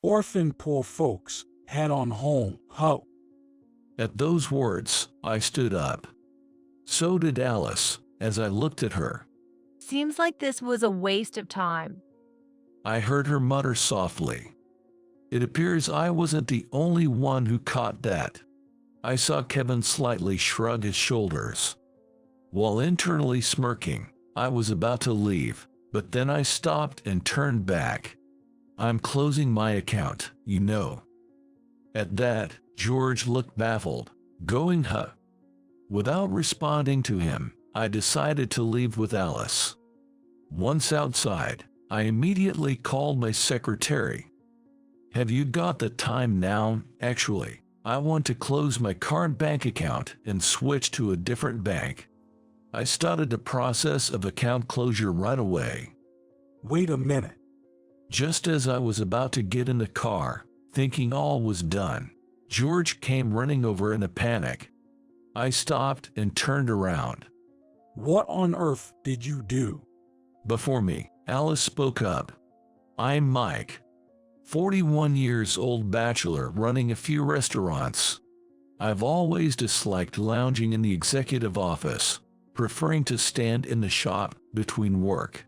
Orphan poor folks, head on home, ho. At those words, I stood up. So did Alice, as I looked at her. Seems like this was a waste of time. I heard her mutter softly. It appears I wasn't the only one who caught that. I saw Kevin slightly shrug his shoulders. While internally smirking, I was about to leave, but then I stopped and turned back. I'm closing my account, you know. At that, George looked baffled, going, huh? Without responding to him, I decided to leave with Alice. Once outside, I immediately called my secretary. Have you got the time now? Actually, I want to close my current bank account and switch to a different bank. I started the process of account closure right away. Wait a minute. Just as I was about to get in the car, thinking all was done, George came running over in a panic. I stopped and turned around. What on earth did you do? Before me, Alice spoke up. I'm Mike, 41 years old bachelor running a few restaurants. I've always disliked lounging in the executive office, preferring to stand in the shop between work.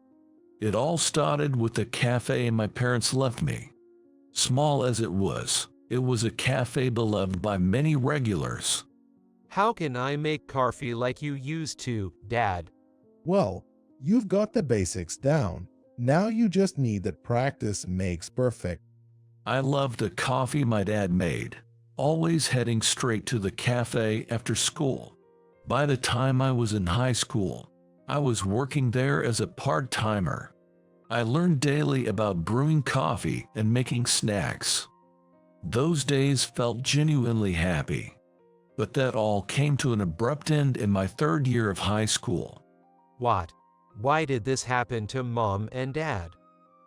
It all started with the cafe my parents left me. Small as it was a cafe beloved by many regulars. How can I make coffee like you used to, Dad? Well, you've got the basics down. Now you just need that practice makes perfect. I loved the coffee my dad made, always heading straight to the cafe after school. By the time I was in high school, I was working there as a part-timer. I learned daily about brewing coffee and making snacks. Those days felt genuinely happy. But that all came to an abrupt end in my third year of high school. What? Why did this happen to Mom and Dad?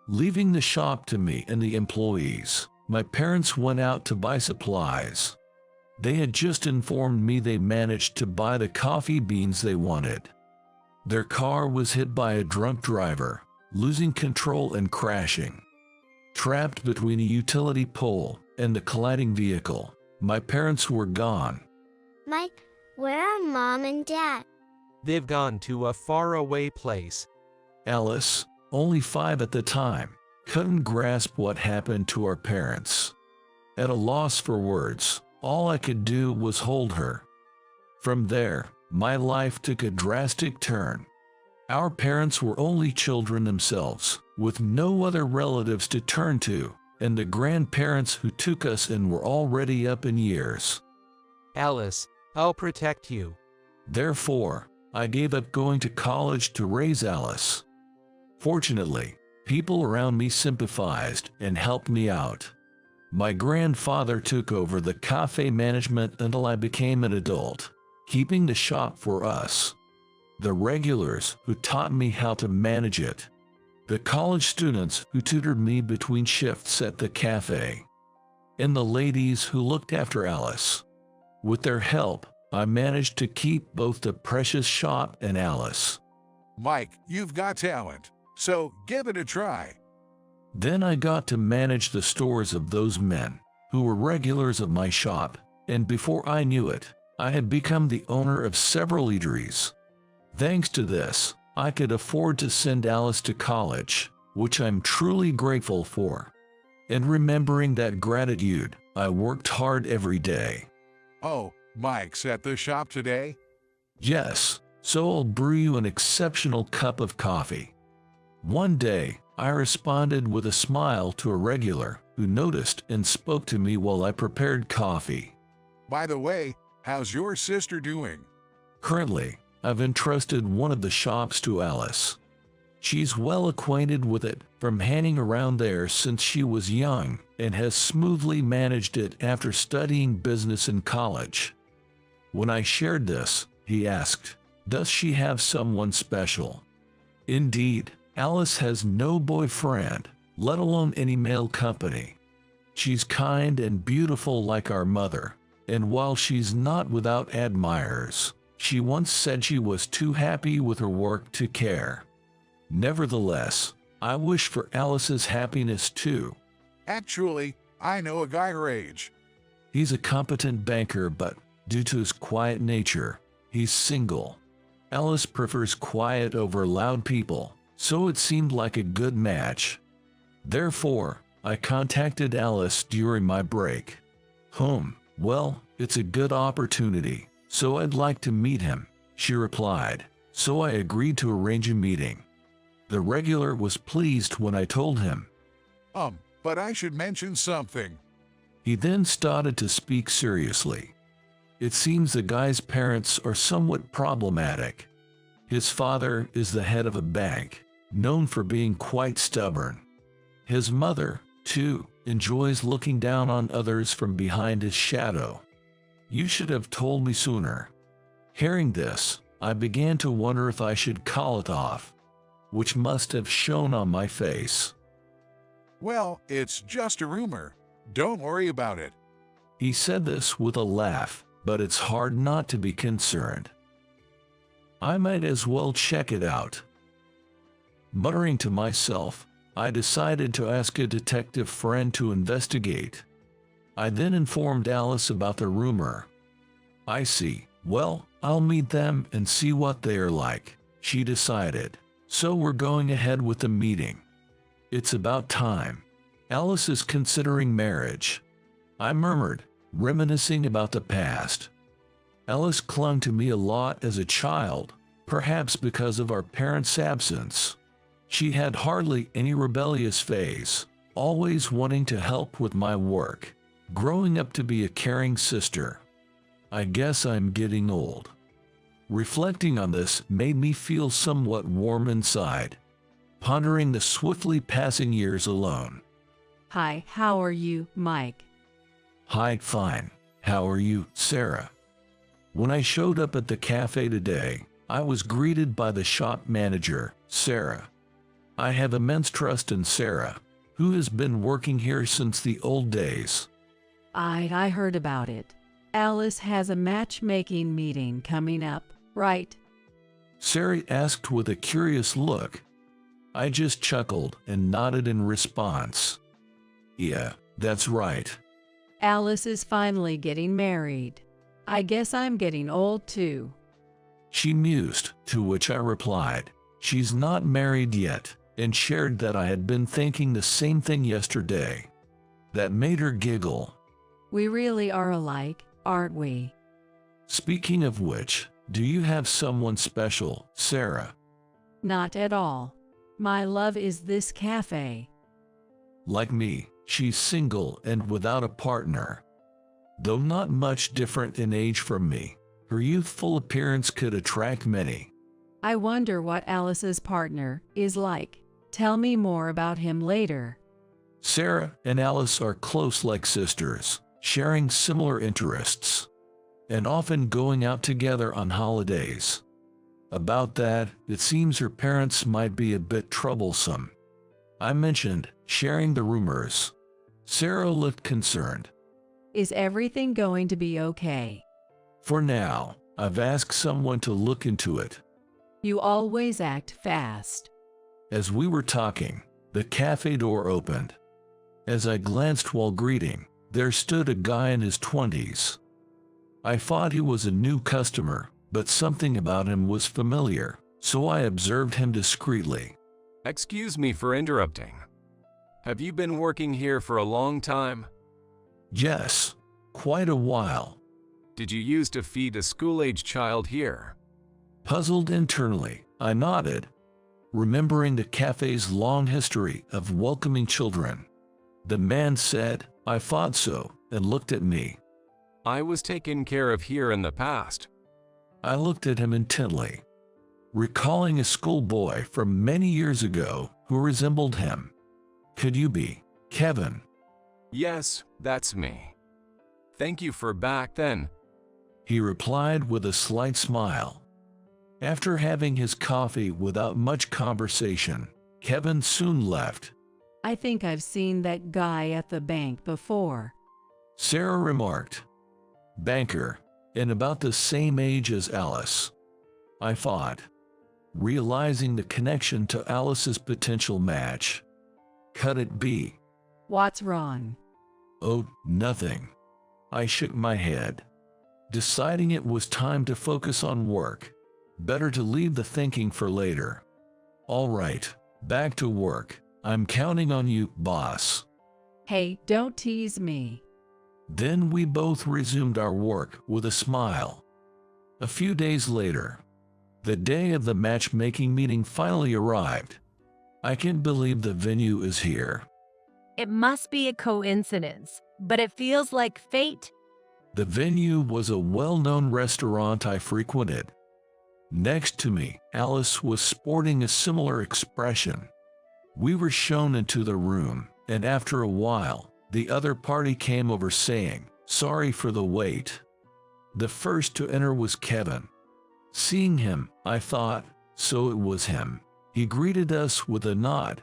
Leaving the shop to me and the employees, my parents went out to buy supplies. They had just informed me they managed to buy the coffee beans they wanted. Their car was hit by a drunk driver, losing control and crashing. Trapped between a utility pole and the colliding vehicle, my parents were gone. Mike, where are Mom and Dad? They've gone to a faraway place. Alice, only 5 at the time, couldn't grasp what happened to our parents. At a loss for words, all I could do was hold her. From there, my life took a drastic turn. Our parents were only children themselves, with no other relatives to turn to, and the grandparents who took us in were already up in years. Alice, I'll protect you. Therefore, I gave up going to college to raise Alice. Fortunately, people around me sympathized and helped me out. My grandfather took over the cafe management until I became an adult, keeping the shop for us. The regulars who taught me how to manage it. The college students who tutored me between shifts at the cafe. And the ladies who looked after Alice. With their help, I managed to keep both the precious shop and Alice. Mike, you've got talent, so give it a try. Then I got to manage the stores of those men, who were regulars of my shop, and before I knew it, I had become the owner of several eateries. Thanks to this, I could afford to send Alice to college, which I'm truly grateful for. And remembering that gratitude, I worked hard every day. Oh, Mike's at the shop today? Yes, so I'll brew you an exceptional cup of coffee. One day, I responded with a smile to a regular who noticed and spoke to me while I prepared coffee. By the way, how's your sister doing? Currently, I've entrusted one of the shops to Alice. She's well acquainted with it from hanging around there since she was young and has smoothly managed it after studying business in college. When I shared this, he asked, "Does she have someone special?" Indeed, Alice has no boyfriend, let alone any male company. She's kind and beautiful like our mother, and while she's not without admirers, she once said she was too happy with her work to care. Nevertheless, I wish for Alice's happiness too. Actually, I know a guy her age. He's a competent banker, but due to his quiet nature, he's single. Alice prefers quiet over loud people, so it seemed like a good match. Therefore, I contacted Alice during my break. Well, it's a good opportunity, so I'd like to meet him, she replied, so I agreed to arrange a meeting. The regular was pleased when I told him. But I should mention something. He then started to speak seriously. It seems the guy's parents are somewhat problematic. His father is the head of a bank, known for being quite stubborn. His mother, too, enjoys looking down on others from behind his shadow. You should have told me sooner. Hearing this, I began to wonder if I should call it off, which must have shown on my face. Well, it's just a rumor. Don't worry about it. He said this with a laugh, but it's hard not to be concerned. I might as well check it out. Muttering to myself, I decided to ask a detective friend to investigate. I then informed Alice about the rumor. I see. Well, I'll meet them and see what they are like, she decided. So we're going ahead with the meeting. It's about time. Alice is considering marriage. I murmured, reminiscing about the past. Alice clung to me a lot as a child, perhaps because of our parents' absence. She had hardly any rebellious phase, always wanting to help with my work, growing up to be a caring sister. I guess I'm getting old. Reflecting on this made me feel somewhat warm inside, pondering the swiftly passing years alone. Hi, how are you, Mike? Hi, fine. How are you, Sarah? When I showed up at the cafe today, I was greeted by the shop manager, Sarah. I have immense trust in Sarah, who has been working here since the old days. I heard about it. Alice has a matchmaking meeting coming up, right? Sarah asked with a curious look. I just chuckled and nodded in response. Yeah, that's right. Alice is finally getting married. I guess I'm getting old too. She mused, to which I replied, she's not married yet, and shared that I had been thinking the same thing yesterday. That made her giggle. We really are alike, aren't we? Speaking of which, do you have someone special, Sarah? Not at all. My love is this cafe. Like me, she's single and without a partner. Though not much different in age from me, her youthful appearance could attract many. I wonder what Alice's partner is like. Tell me more about him later. Sarah and Alice are close like sisters, sharing similar interests, and often going out together on holidays. About that, it seems her parents might be a bit troublesome. I mentioned sharing the rumors. Sarah looked concerned. Is everything going to be okay? For now, I've asked someone to look into it. You always act fast. As we were talking, the cafe door opened. As I glanced while greeting, there stood a guy in his 20s. I thought he was a new customer, but something about him was familiar, so I observed him discreetly. Excuse me for interrupting. Have you been working here for a long time? Yes, quite a while. Did you used to feed a school-age child here? Puzzled internally, I nodded, remembering the cafe's long history of welcoming children. The man said, I thought so, and looked at me. I was taken care of here in the past. I looked at him intently, recalling a schoolboy from many years ago who resembled him. Could you be Kevin? Yes, that's me. Thank you for back then. He replied with a slight smile. After having his coffee without much conversation, Kevin soon left. I think I've seen that guy at the bank before. Sarah remarked. Banker, and about the same age as Alice. I thought, realizing the connection to Alice's potential match. Could it be? What's wrong? Oh, nothing. I shook my head, deciding it was time to focus on work. Better to leave the thinking for later. All right, back to work. I'm counting on you, boss. Hey, don't tease me. Then we both resumed our work with a smile. A few days later, the day of the matchmaking meeting finally arrived. I can't believe the venue is here. It must be a coincidence, but it feels like fate. The venue was a well-known restaurant I frequented. Next to me, Alice was sporting a similar expression. We were shown into the room, and after a while, the other party came over saying, "Sorry for the wait." The first to enter was Kevin. Seeing him, I thought, so it was him. He greeted us with a nod.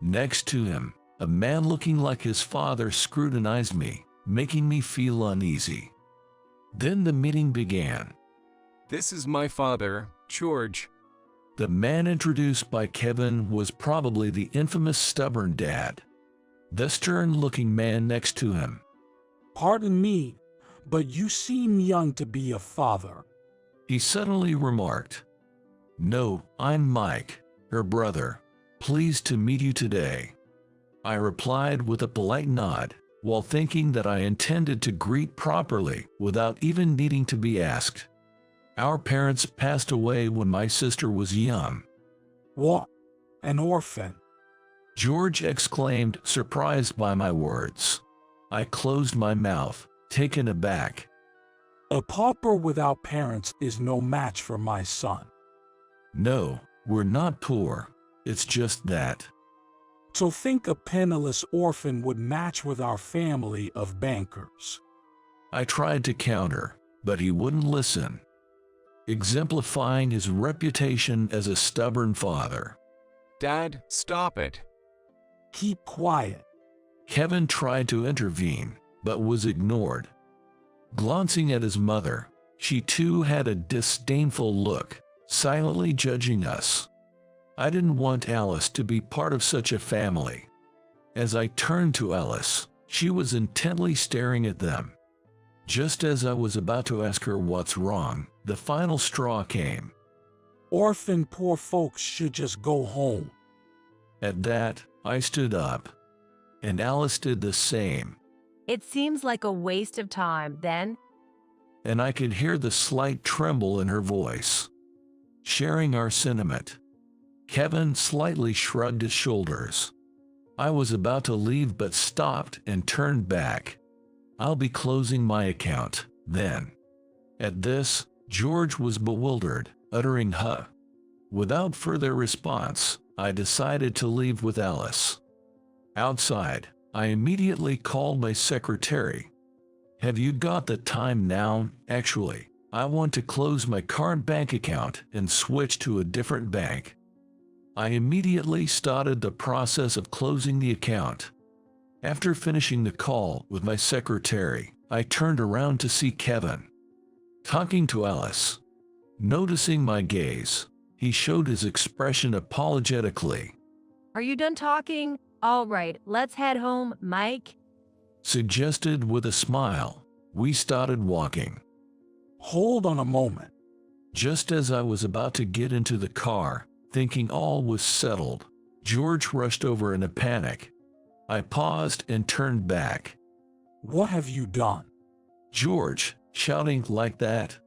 Next to him, a man looking like his father scrutinized me, making me feel uneasy. Then the meeting began. This is my father, George. The man introduced by Kevin was probably the infamous stubborn dad. The stern-looking man next to him. Pardon me, but you seem young to be a father. He suddenly remarked, "No, I'm Mike, her brother. Pleased to meet you today." I replied with a polite nod, while thinking that I intended to greet properly without even needing to be asked. Our parents passed away when my sister was young. What? An orphan? George exclaimed, surprised by my words. I closed my mouth, taken aback. A pauper without parents is no match for my son. No, we're not poor. It's just that. So think a penniless orphan would match with our family of bankers. I tried to counter, but he wouldn't listen, exemplifying his reputation as a stubborn father. Dad, stop it. Keep quiet. Kevin tried to intervene, but was ignored. Glancing at his mother, she too had a disdainful look, silently judging us. I didn't want Alice to be part of such a family. As I turned to Alice, she was intently staring at them. Just as I was about to ask her what's wrong, the final straw came. Orphan poor folks should just go home. At that, I stood up, and Alice did the same. It seems like a waste of time, then. And I could hear the slight tremble in her voice. Sharing our sentiment, Kevin slightly shrugged his shoulders. I was about to leave but stopped and turned back. I'll be closing my account, then. At this, George was bewildered, uttering "huh." Without further response, I decided to leave with Alice. Outside, I immediately called my secretary. "Have you got the time now? Actually, I want to close my current bank account and switch to a different bank." I immediately started the process of closing the account. After finishing the call with my secretary, I turned around to see Kevin talking to Alice. Noticing my gaze, he showed his expression apologetically. Are you done talking? All right, let's head home, Mike. Suggested with a smile. We started walking. Hold on a moment. Just as I was about to get into the car, thinking all was settled, George rushed over in a panic. I paused and turned back. What have you done? George, shouting like that.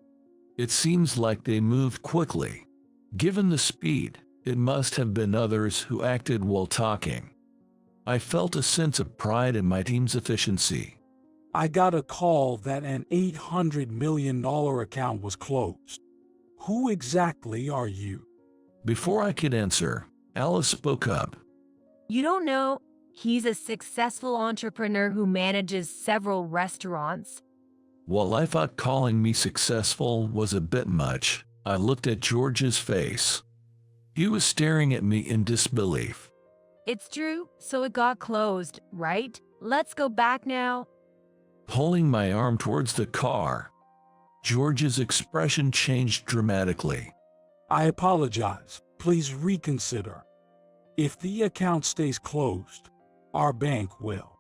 It seems like they moved quickly. Given the speed, it must have been others who acted while talking. I felt a sense of pride in my team's efficiency. I got a call that an $800 million account was closed. Who exactly are you? Before I could answer, Alice spoke up. You don't know, he's a successful entrepreneur who manages several restaurants. While I thought calling me successful was a bit much, I looked at George's face. He was staring at me in disbelief. It's true, so it got closed, right? Let's go back now. Pulling my arm towards the car, George's expression changed dramatically. I apologize. Please reconsider. If the account stays closed, Our bank will.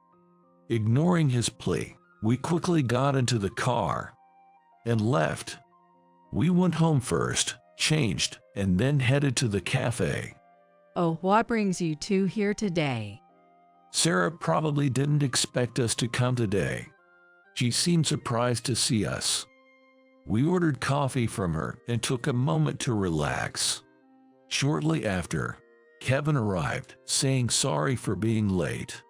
Ignoring his plea, we quickly got into the car and left. We went home first, changed, and then headed to the cafe. Oh, what brings you two here today? Sarah probably didn't expect us to come today. She seemed surprised to see us. We ordered coffee from her and took a moment to relax. Shortly after, Kevin arrived, saying sorry for being late.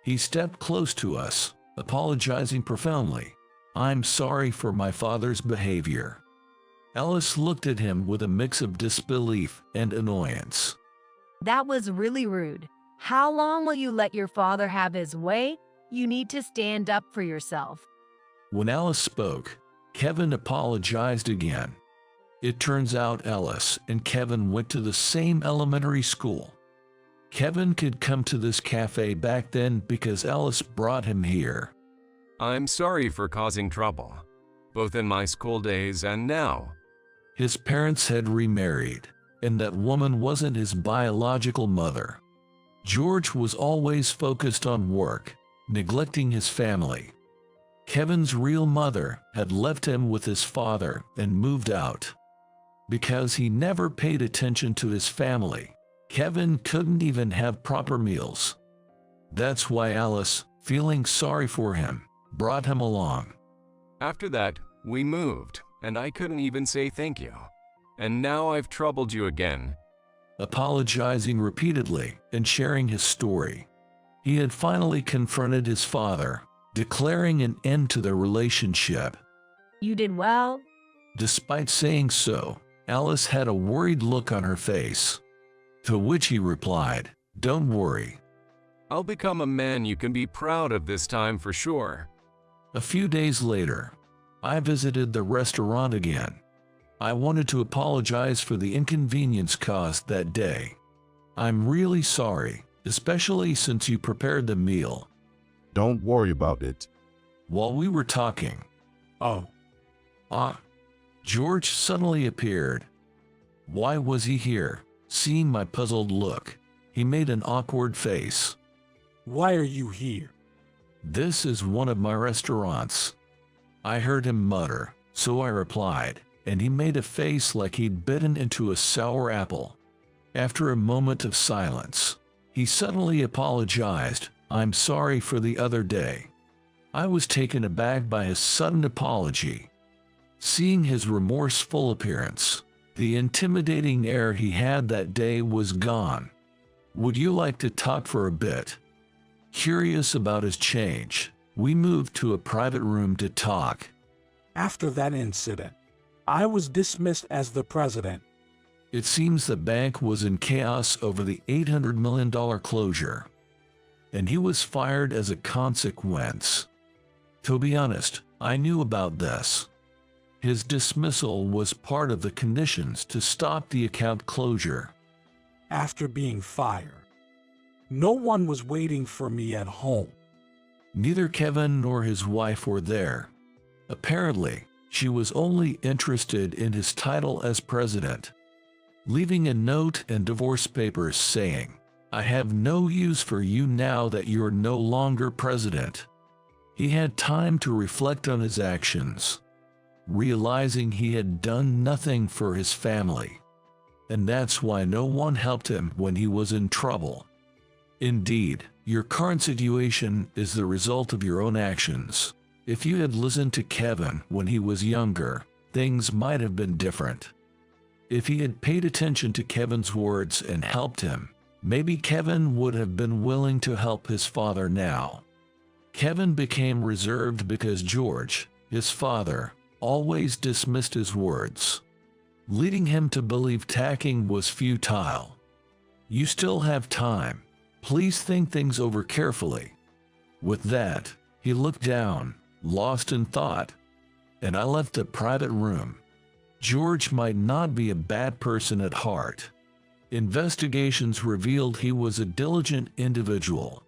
He stepped close to us, apologizing profoundly. "I'm sorry for my father's behavior." Alice looked at him with a mix of disbelief and annoyance. That was really rude. How long will you let your father have his way? You need to stand up for yourself. When Alice spoke, Kevin apologized again. It turns out Alice and Kevin went to the same elementary school. Kevin could come to this cafe back then because Alice brought him here. I'm sorry for causing trouble, both in my school days and now. His parents had remarried, and that woman wasn't his biological mother. George was always focused on work, neglecting his family. Kevin's real mother had left him with his father and moved out. Because he never paid attention to his family, Kevin couldn't even have proper meals. That's why Alice, feeling sorry for him, brought him along. After that, we moved, and I couldn't even say thank you. And now I've troubled you again. Apologizing repeatedly and sharing his story, he had finally confronted his father, declaring an end to their relationship. You did well. Despite saying so, Alice had a worried look on her face. To which he replied, "Don't worry. I'll become a man you can be proud of this time for sure." A few days later, I visited the restaurant again. I wanted to apologize for the inconvenience caused that day. "I'm really sorry, especially since you prepared the meal." Don't worry about it. While we were talking, Oh, George suddenly appeared. Why was he here? Seeing my puzzled look, he made an awkward face. why are you here? "This is one of my restaurants." I heard him mutter, so I replied, and he made a face like he'd bitten into a sour apple. After a moment of silence, he suddenly apologized. "I'm sorry for the other day." I was taken aback by his sudden apology. Seeing his remorseful appearance, the intimidating air he had that day was gone. "Would you like to talk for a bit?" Curious about his change, we moved to a private room to talk. After that incident, I was dismissed as the president. It seems the bank was in chaos over the $800 million closure, and he was fired as a consequence. To be honest, I knew about this. His dismissal was part of the conditions to stop the account closure. After being fired, no one was waiting for me at home. Neither Kevin nor his wife were there. Apparently, she was only interested in his title as president, leaving a note and divorce papers saying, "I have no use for you now that you're no longer president." He had time to reflect on his actions, realizing he had done nothing for his family, and that's why no one helped him when he was in trouble. Indeed, your current situation is the result of your own actions. If you had listened to Kevin when he was younger, things might have been different. If he had paid attention to Kevin's words and helped him, maybe Kevin would have been willing to help his father now. Kevin became reserved because George, his father, always dismissed his words, leading him to believe tacking was futile. You still have time. Please think things over carefully. With that, he looked down, lost in thought, and I left the private room. George might not be a bad person at heart. Investigations revealed he was a diligent individual.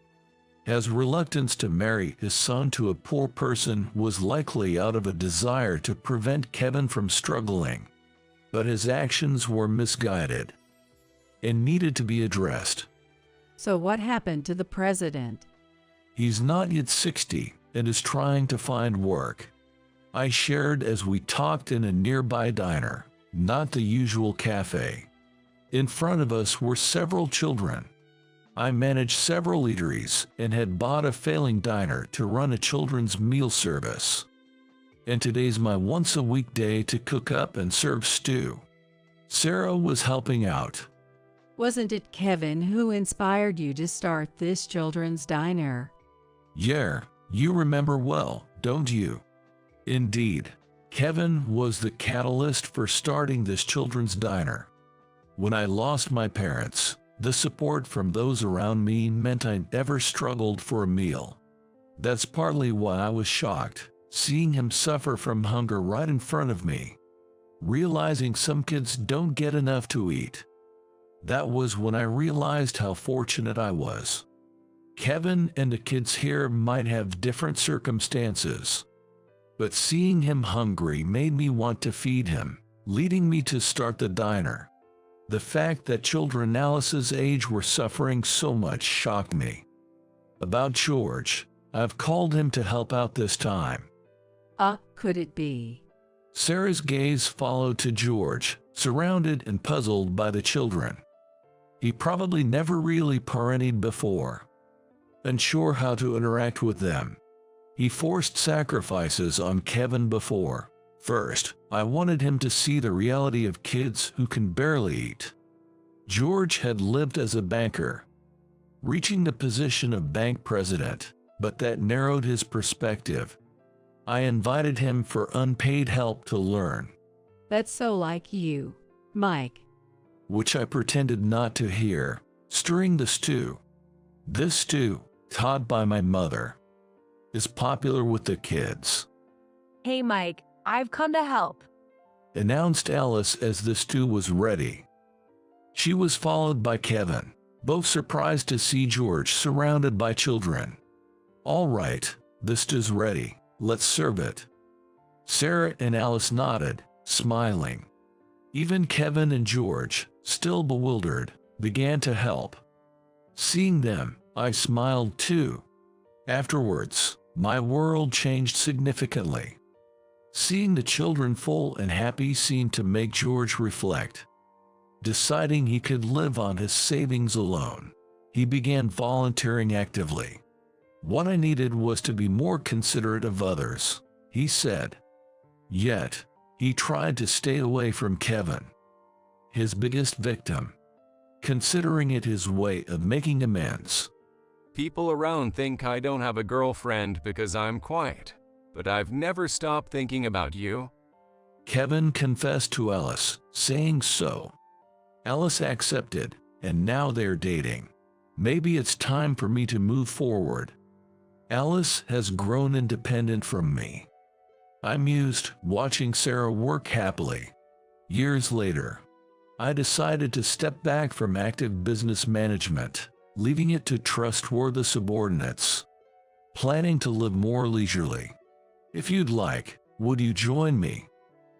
His reluctance to marry his son to a poor person was likely out of a desire to prevent Kevin from struggling. But his actions were misguided and needed to be addressed. So what happened to the president? He's not yet 60 and is trying to find work. I shared as we talked in a nearby diner, not the usual cafe. In front of us were several children. I managed several eateries and had bought a failing diner to run a children's meal service. And today's my once-a-week day to cook up and serve stew. Sarah was helping out. Wasn't it Kevin who inspired you to start this children's diner? Yeah, you remember well, don't you? Indeed, Kevin was the catalyst for starting this children's diner. When I lost my parents, the support from those around me meant I never struggled for a meal. That's partly why I was shocked, seeing him suffer from hunger right in front of me. Realizing some kids don't get enough to eat. That was when I realized how fortunate I was. Kevin and the kids here might have different circumstances, but seeing him hungry made me want to feed him, leading me to start the diner. The fact that children Alice's age were suffering so much shocked me. About George, I've called him to help out this time. Could it be? Sarah's gaze followed to George, surrounded and puzzled by the children. He probably never really parented before. Unsure how to interact with them. He forced sacrifices on Kevin before. First, I wanted him to see the reality of kids who can barely eat. George had lived as a banker, reaching the position of bank president, but that narrowed his perspective. I invited him for unpaid help to learn. That's so like you, Mike. Which I pretended not to hear, stirring the stew. This stew, taught by my mother, is popular with the kids. Hey Mike, I've come to help. Announced Alice as the stew was ready. She was followed by Kevin, both surprised to see George surrounded by children. All right, the stew's ready, let's serve it. Sarah and Alice nodded, smiling. Even Kevin and George, still bewildered, began to help. Seeing them, I smiled too. Afterwards, my world changed significantly. Seeing the children full and happy seemed to make George reflect. Deciding he could live on his savings alone, he began volunteering actively. What I needed was to be more considerate of others, he said. Yet, he tried to stay away from Kevin, his biggest victim, considering it his way of making amends. People around think I don't have a girlfriend because I'm quiet, but I've never stopped thinking about you. Kevin confessed to Alice, saying so. Alice accepted, and now they're dating. Maybe it's time for me to move forward. Alice has grown independent from me. I mused, watching Sarah work happily. Years later, I decided to step back from active business management, leaving it to trustworthy subordinates, planning to live more leisurely. If you'd like, would you join me?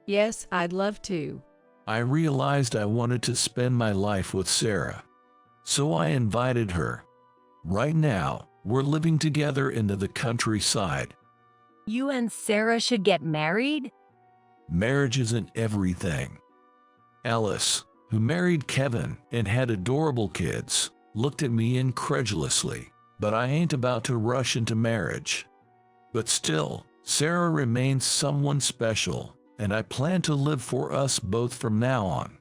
Yes, I'd love to. I realized I wanted to spend my life with Sarah, so I invited her. Right now, we're living together in the countryside. You and Sarah should get married? Marriage isn't everything. Alice, who married Kevin and had adorable kids, looked at me incredulously, but I ain't about to rush into marriage. But still, Sarah remains someone special, and I plan to live for us both from now on.